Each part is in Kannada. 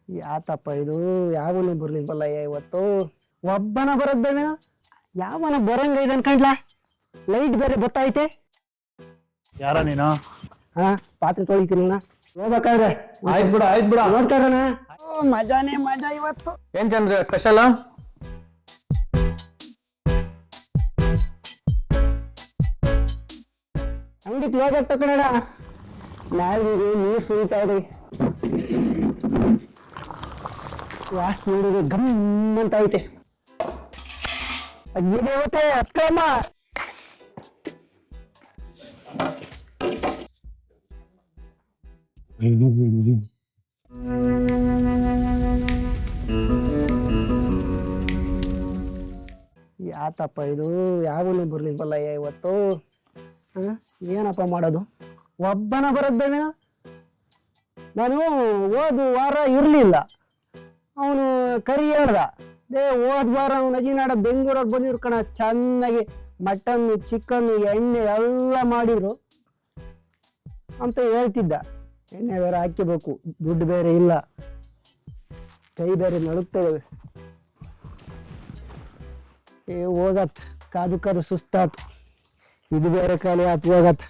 ಯಾತಪ್ಪ ಇದು ಯಾವನು ಬರ್ಲಿಲ್ವಲ್ಲ ಇವತ್ತು. ಒಬ್ಬನ ಬರೋದ್ ಬೇಡ, ಯಾವನ ಬರಂಗ ಇದೆ ಅನ್ಕಂಡ್ಲ. ಲೈಟ್ ಬೇರೆ ಬತ್ತೈತೆ. ಯಾರ ನೀನು? ಹಾ, ಪಾತ್ರೆ ತೊಳಿತೀನಿ ಹೋಗ್ಬೇಕಾದ್ರೆ. ಆಯ್ತು ಬಿಡ ನೋಡ್ತಾರಣ. ಮಜಾನೇ ಮಜಾ ಇವತ್ತು. ಏನ್ ಚಂದ್ರ ಸ್ಪೆಷಲ್? ಅಂಗಡಿ ಕ್ಲೋಸ್ ಆಗ್ತ ಕಣಡ. ನಾಲ್ವಿಗೆ ನೀರು ಸುರಿತಾ ಇದೆ. ವಾಸನೆ ನೋಡಿದ್ರೆ ಗಮ್ ಅಂತ ಐತೆ. ಅಗ್ನಿದೇವತೆ ಅಕ್ರಮ. ಯಾತಪ್ಪ ಇದು ಯಾವನು ಬರ್ಲಿಲ್ವಲ್ಲ ಇವತ್ತು. ಏನಪ್ಪ ಮಾಡೋದು? ಒಬ್ಬನ ಬರೋದ್ ಬೇಡ. ನಾನು ಹೋದ ವಾರ ಇರ್ಲಿಲ್ಲ, ಅವನು ಕರಿ ಹೇಳ್ದ. ಹೋದ ವಾರ ಅವ್ನು ಅಜಿನಾಡ ಬೆಂಗಳೂರಾಗ ಬಂದಿದ್ರು ಕಣ. ಚೆನ್ನಾಗಿ ಮಟನ್ ಚಿಕನ್ ಎಣ್ಣೆ ಎಲ್ಲ ಮಾಡಿದ್ರು ಅಂತ ಹೇಳ್ತಿದ್ದ. ಎಣ್ಣೆ ಬೇರೆ ಹಾಕಿಬೇಕು, ದುಡ್ಡು ಬೇರೆ ಇಲ್ಲ, ಕೈ ಬೇರೆ ನಡುಕ್ತೇವೆ. ಹೋಗತ್ ಕಾದು ಕಾದು ಸುಸ್ತಾತು. ಇದು ಬೇರೆ ಖಾಲಿ ಆತು ಹೋಗತ್.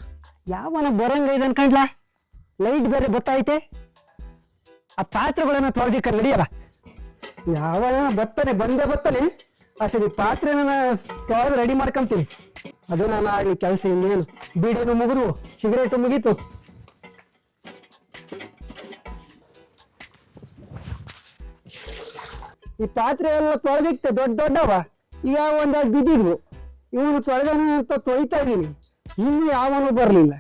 ಯಾವನ ಬರಂಗ ಇದೆ ಅನ್ಕಂಡ್ಲ. ಲೈಟ್ ಬೇರೆ ಬತ್ತೈತೆ. ಆ ಪಾತ್ರೆಗಳನ್ನ ತೊಳೆದಿಕ್ಕ ನಡಿಯಲ್ಲ. ಯಾವನ ಬರ್ತಾನೆ ಅಷ್ಟೇ ಪಾತ್ರೆನ ತೊಳೆದು ರೆಡಿ ಮಾಡ್ಕೊಂತೀನಿ. ಅದು ನಾನು ಆಗ್ಲಿ ಕೆಲಸ. ಇನ್ನೇನು ಬೀಡಿನೂ ಮುಗಿದು ಸಿಗರೇಟು ಮುಗೀತು. ಈ ಪಾತ್ರೆ ಎಲ್ಲ ತೊಳೆದಿಕ್ತೆ ದೊಡ್ಡವ. ಈಗ ಒಂದೆರಡು ಬಿದ್ದಿದ್ವು. ಇವನು ತೊಳೆದಾನ ಅಂತ ತೊಳಿತಾ ಇದ್ದೀನಿ. ಇನ್ನು ಯಾವನು ಬರಲಿಲ್ಲ.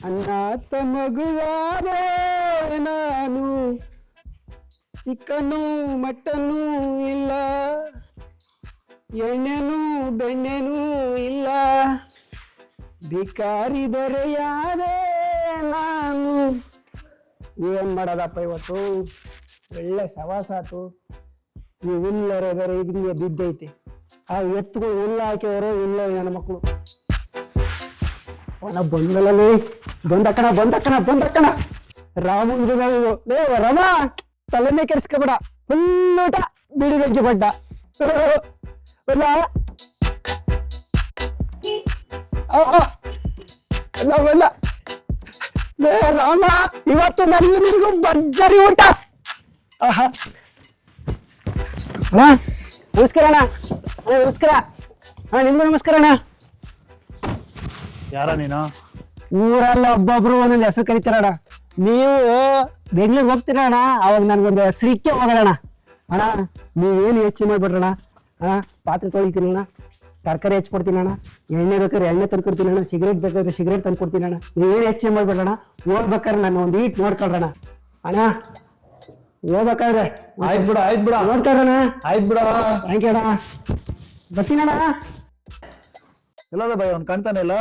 ಅನ್ನಾಥ ಮಗುವಾದೆ ನಾನು, ಚಿಕನ್ನು ಮಟನ್ನು ಇಲ್ಲ, ಎಣ್ಣೆನೂ ಬೆಣ್ಣೆನೂ ಇಲ್ಲ, ಭಿಕಾರಿ ದೊರೆಯಾದೆ ನಾನು. ಏನ್ ಮಾಡೋದಪ್ಪ ಇವತ್ತು? ಒಳ್ಳೆ ಸವಾಸಾತು. ಈ ಹುಲ್ಲರೆ ಬೇರೆ ಇದ್ರಿಗೆ ಬಿದ್ದೈತೆ. ಆ ಎತ್ತುಗಳು ಹುಲ್ಲು ಹಾಕಿದವರು ಇಲ್ಲ ನನ್ನ ಮಕ್ಕಳು. ಬಂದಲೇ ಬಂದಕ್ಕಣ ರಾಮಂದು ರಮ ತಲೆನೇ ಕೆಡಿಸ್ಕೊಬೇಡ. ಫುಲ್ಲೂಟ ಬಿಡಿ ಬೆಂಕಿ ಬಡ್ಡ. ರಾಮ ಇವತ್ತು ನನಗೂ ನಿನಗೂ ಭರ್ಜರಿ ಊಟ. ನಮಸ್ಕಾರ ಅಣ್ಣ. ನಮಸ್ಕಾರ. ನಿಮ್ಗೂ ನಮಸ್ಕಾರ ಅಣ್ಣ. ಯಾರ ನೀನು? ಊರಲ್ಲ ಒಬ್ಬೊಬ್ರು ಒಂದೊಂದು ಹೆಸರು ಕರಿತಾರಣ್ಣ. ನೀವು ಬೆಂಗ್ಳೂರ್ಗೆ ಹೋಗ್ತೀರಣ್ಣ, ಅವಾಗ ನನ್ಗೊಂದು ಹೆಸರಿಕ್ಕೆ ಹೋಗೋದಣ್ಣ. ಅಣ್ಣ ನೀವೇನು ಹೆಚ್ಚು ಮಾಡ್ಬಿಡ್ರಣ್ಣ. ಪಾತ್ರೆ ತೊಳಿತೀನಿ ಅಣ್ಣ, ತರಕಾರಿ ಹೆಚ್ಚಿಕೊಡ್ತೀನಿ ಅಣ್ಣ, ಎಣ್ಣೆ ಬೇಕಾದ್ರೆ ಎಣ್ಣೆ ತಂದ್ಕೊಡ್ತೀನಿ ಅಣ್ಣ, ಸಿಗರೇಟ್ ಬೇಕಾದ್ರೆ ಸಿಗರೇಟ್ ತಂದ್ಕೊಡ್ತೀನಿ ಅಣ್ಣ. ನೀವೇನು ಹೆಚ್ಚು ಮಾಡ್ಬಿಡ್ರಣ್ಣ. ಹೋಗ್ಬೇಕಾದ್ರೆ ನಾನು ಒಂದು ಈಟ್ ನೋಡ್ಕೊಳ್ರಣ್ಣ. ಅಣ್ಣ ಹೋಗ್ಬೇಕಾದ್ರೆ ಆಯ್ತು ಬಿಡ ನೋಡ್ಕೊಳ್ರಣ್ಣ. ಆಯ್ತು ಬಿಡ. ಥ್ಯಾಂಕ್ ಯು ಅಣ್ಣ. ಬರ್ತೀನಣ್ಣ. ಎಲ್ಲದ ಭಯ ಅವ್ನು ಕಾಣ್ತಾನೆ ಇಲ್ಲ.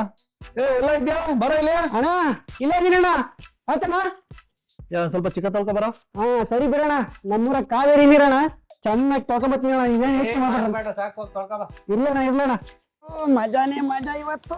ಎಲ್ಲ ಇದ್ಯಾ? ಬರ ಇಲ್ಲ. ಅಣ್ಣ ಇಲ್ಲ ಇದೀನಣ್ಣ. ಆಯ್ತಣ್ಣ. ಸ್ವಲ್ಪ ಚಿಕ್ಕ ತೊಳ್ಕೊ ಬರ. ಸರಿ ಬಿಡೋಣ. ನಮ್ಮೂರ ಕಾವೇರಿ ನೀರಣ್ಣ, ಚೆನ್ನಾಗಿ ತೊಳ್ಕೊಂಬತ್ತೀನಿ ಅಣ್ಣ. ಇವೇನು ಹೆಚ್ಚು ಮಾತಾಡ. ಇರ್ಲಣ್ಣ. ಮಜಾನೇ ಮಜಾ ಇವತ್ತು.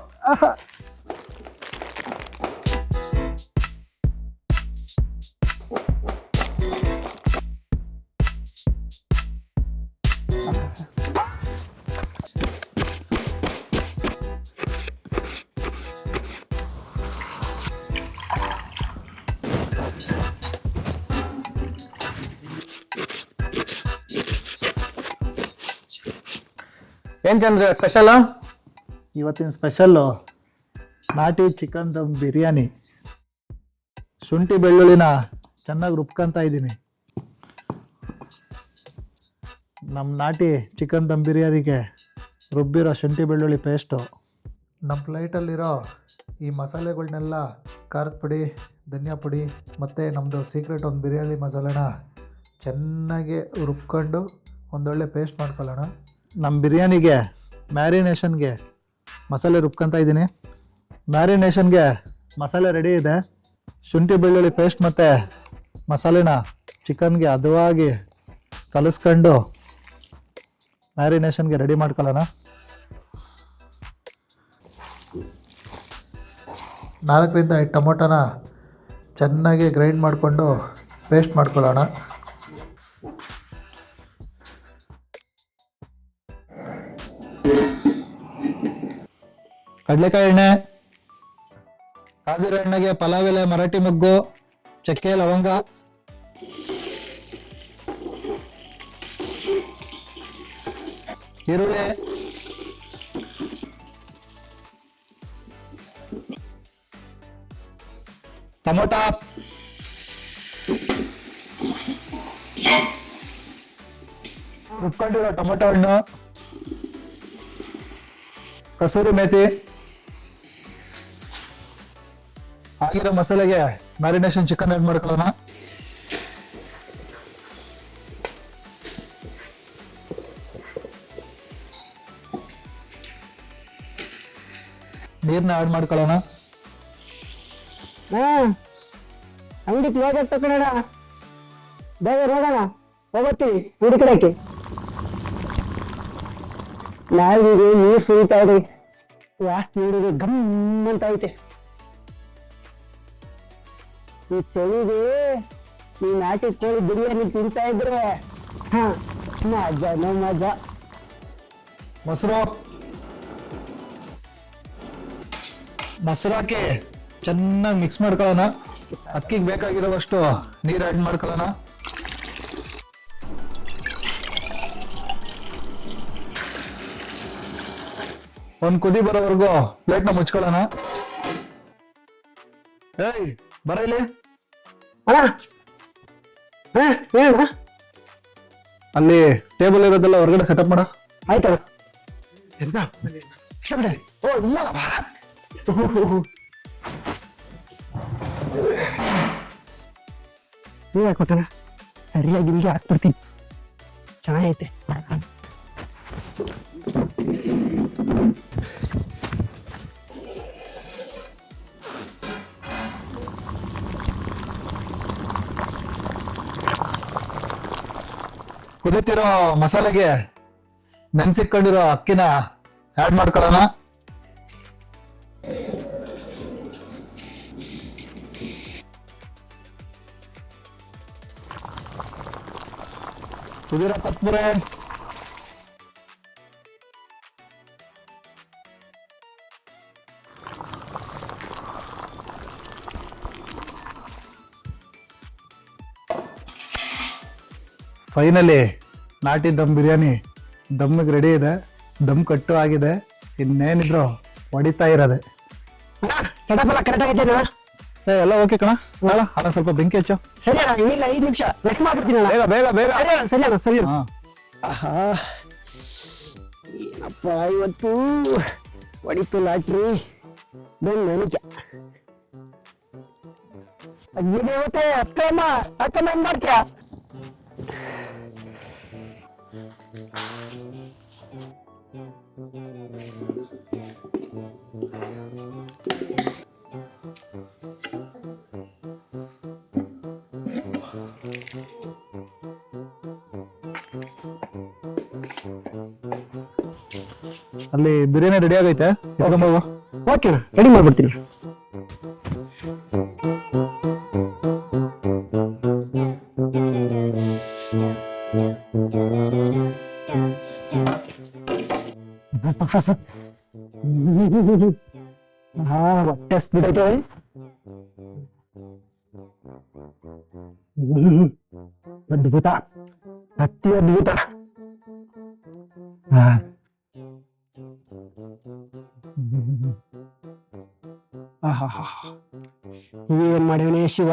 ಏನ್ ಚಂದ್ರ ಸ್ಪೆಷಲ್? ಇವತ್ತಿನ ಸ್ಪೆಷಲ್ಲು ನಾಟಿ ಚಿಕನ್ ದಮ್ ಬಿರಿಯಾನಿ. ಶುಂಠಿ ಬೆಳ್ಳುಳ್ಳಿನ ಚೆನ್ನಾಗಿ ರುಬ್ಕೊಂತ ಇದ್ದೀನಿ. ನಮ್ಮ ನಾಟಿ ಚಿಕನ್ ದಮ್ ಬಿರಿಯಾನಿಗೆ ರುಬ್ಬಿರೋ ಶುಂಠಿ ಬೆಳ್ಳುಳ್ಳಿ ಪೇಸ್ಟು. ನಮ್ಮ ಪ್ಲೇಟಲ್ಲಿರೋ ಈ ಮಸಾಲೆಗಳನ್ನೆಲ್ಲ ಖಾರದ ಪುಡಿ, ಧನಿಯಾ ಪುಡಿ ಮತ್ತು ನಮ್ಮದು ಸೀಕ್ರೆಟ್ ಒಂದು ಬಿರಿಯಾನಿ ಮಸಾಲೆನ ಚೆನ್ನಾಗಿ ರುಬ್ಕೊಂಡು ಒಂದೊಳ್ಳೆ ಪೇಸ್ಟ್ ಮಾಡ್ಕೊಳ್ಳೋಣ. ನಮ್ಮ ಬಿರಿಯಾನಿಗೆ ಮ್ಯಾರಿನೇಷನ್ಗೆ ಮಸಾಲೆ ರುಬ್ಕೊಂತ ಇದ್ದೀನಿ. ಮ್ಯಾರಿನೇಷನ್ಗೆ ಮಸಾಲೆ ರೆಡಿ ಇದೆ. ಶುಂಠಿ ಬೆಳ್ಳುಳ್ಳಿ ಪೇಸ್ಟ್ ಮತ್ತು ಮಸಾಲೆನ ಚಿಕನ್ಗೆ ಹದವಾಗಿ ಕಲಿಸ್ಕೊಂಡು ಮ್ಯಾರಿನೇಷನ್ಗೆ ರೆಡಿ ಮಾಡ್ಕೊಳ್ಳೋಣ. 4 ರಿಂದ 5 ಟೊಮೊಟೊನ ಚೆನ್ನಾಗಿ ಗ್ರೈಂಡ್ ಮಾಡಿಕೊಂಡು ಪೇಸ್ಟ್ ಮಾಡ್ಕೊಳ್ಳೋಣ. ಕಡಲೆಕಾಯಿ ಎಣ್ಣೆ, ಕಾದಿರೋ ಎಣ್ಣೆಗೆ ಪಲಾವ್ ಎಲೆ, ಮರಾಠಿ ಮೊಗ್ಗು, ಚಕ್ಕೆ, ಲವಂಗ, ಈರುಳ್ಳಿ, ಟೊಮೊಟೊ, ರುಬ್ಕೊಂಡಿರೋ ಟೊಮೊಟೊ ಹಣ್ಣು, ಕಸೂರಿ ಮೇಥಿ, ಆಗಿರೋ ಮಸಾಲೆಗೆ ಮ್ಯಾರಿನೇಷನ್ ಚಿಕನ್ ಆಡ್ ಮಾಡ್ಕೊಳ್ಳೋಣ. ನೀರ್ನ ಆಡ್ ಮಾಡ್ಕೊಳ್ಳೋಣ. ಅಂಗಡಿ ಕ್ಲೋಸ್ ಆಗ್ತಾ ಕಣಡ, ಬೇಗ ಹೋಗೋಣ, ಹೋಗ್ತೀವಿ ಹುಡುಕಡಕ್ಕೆ. ನಾವಿಗೆ ನೀರು ಸುರಿತಾ ಇದ್ರಿ, ವಾಸ್ತು ನೀರಿಗೆ ಗಮ್ ಅಂತ ಐತೆ. ಈ ಚಳಿಗೆ ಈ ನಾಟಿ ಕೋಳಿ ಬಿರಿಯಾನಿ ತಿಂತಾ ಇದ್ರೆ ಮಜಾನೋ ಮಜಾ. ಮೊಸರು ಹಾಕಿ ಚೆನ್ನಾಗಿ ಮಿಕ್ಸ್ ಮಾಡ್ಕೊಳ್ಳೋಣ. ಅಕ್ಕಿಗೆ ಬೇಕಾಗಿರೋವಷ್ಟು ನೀರು ಆಡ್ ಮಾಡ್ಕೊಳ್ಳೋಣ. ಒಂದ್ ಕುದಿ ಬರೋವರೆಗೂ ಪ್ಲೇಟ್ನ ಮುಚ್ಕೊಳ್ಳೋಣ. ಏಯ್ ಬರ ಇಲ್ಲಿ. ಅಣ್ಣ ಹೇಳ, ಅಲ್ಲಿ ಟೇಬಲ್ ಇರೋದೆಲ್ಲ ಹೊರಗಡೆ ಸೆಟಪ್ ಮಾಡ. ಆಯ್ತಣ್ಣ. ಓ ಇಲ್ಲ, ನೀವ್ ಹಾಕೊಟ್ಟಣ, ಸರಿಯಾಗಿ ಇಲ್ಲಿಗೆ ಹಾಕ್ಬಿಡ್ತೀನಿ. ಚೆನ್ನಾಗೈತೆ. ಕುದಿತಿರೋ ಮಸಾಲೆಗೆ ನೆನ್ಸಿಟ್ಕೊಂಡಿರೋ ಅಕ್ಕಿನ ಆಡ್ ಮಾಡ್ಕೊಳ್ಳೋಣ. ಕುದಿರೋ ಕೊತ್ತಂಬರಿ, ಫೈನಲಿ ನಾಟಿ ದಮ್ ಬಿರಿಯಾನಿ ದಮ್ಮಿಗೆ ರೆಡಿ ಇದೆ. ದಮ್ ಕಟ್ಟು ಆಗಿದೆ, ಇನ್ನೇನಿದ್ರು ಹೊಡಿತಾ ಇರೋದೆ. ಸೆಟಪ್ ಎಲ್ಲ ಕರೆಕ್ಟ್ ಆಗೈತೆ ಅಣ್ಣ? ಎಲ್ಲ ಓಕೆ ಕಣ. ನಾಳ ಅಲ್ಲ ಸ್ವಲ್ಪ ಬೆಂಕಿ ಹಚ್ಚು. ಸರಿ ಅಣ್ಣ, ಇಲ್ಲ 5 ನಿಮಿಷ ನೆಕ್ಸ್ಟ್ ಮಾಡ್ಬಿಡ್ತೀನಿ ಅಣ್ಣ. ಬೇಗ ಬೇಗ ಬೇಗ. ಸರಿ ಅಣ್ಣ, ಸರಿ ಅಣ್ಣ, ಸರಿ ಅಣ್ಣ. ಹಾ, ಆಹಾ, ಏನಪ್ಪ ಇವತ್ತು ಹೊಡಿತು ಲಾಟ್ರಿ. ಬೆನ್ನನಿಕೆ ಅಗ್ನಿದೇವತೆ ಅಕ್ಕಮ್ಮ ಅಕ್ಕಮ್ಮ ಏನ್ ಮಾಡ್ತೀಯ? ಅಲ್ಲಿ ಬಿರಿಯಾನಿ ರೆಡಿ ಆಗೈತೆ, ಎತ್ಕೊಂಬೋಗು. ಓಕೆ ಅಣ್ಣ, ರೆಡಿ ಮಾಡ್ಬಿಡ್ತೀನಿ. ಹೊಟ್ಟೆ ಬಿಡೈತೆ. ಅದ್ಭುತ, ಅತಿ ಅದ್ಭುತ. ಏನ್ ಮಾಡ್ಯವನೇ ಶಿವ.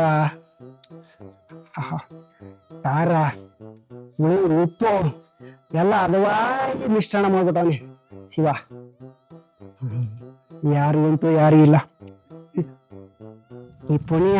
ಖಾರ, ಹುಳಿ, ಉಪ್ಪು ಎಲ್ಲ ಹದವಾಗಿ ಮಿಶ್ರಣ ಮಾಡ್ಬಿಟ್ಟವನೆ ಶಿವ. ಯಾರು ಉಂಟು ಯಾರು ಇಲ್ಲ. ಈ ಪುಣ್ಯ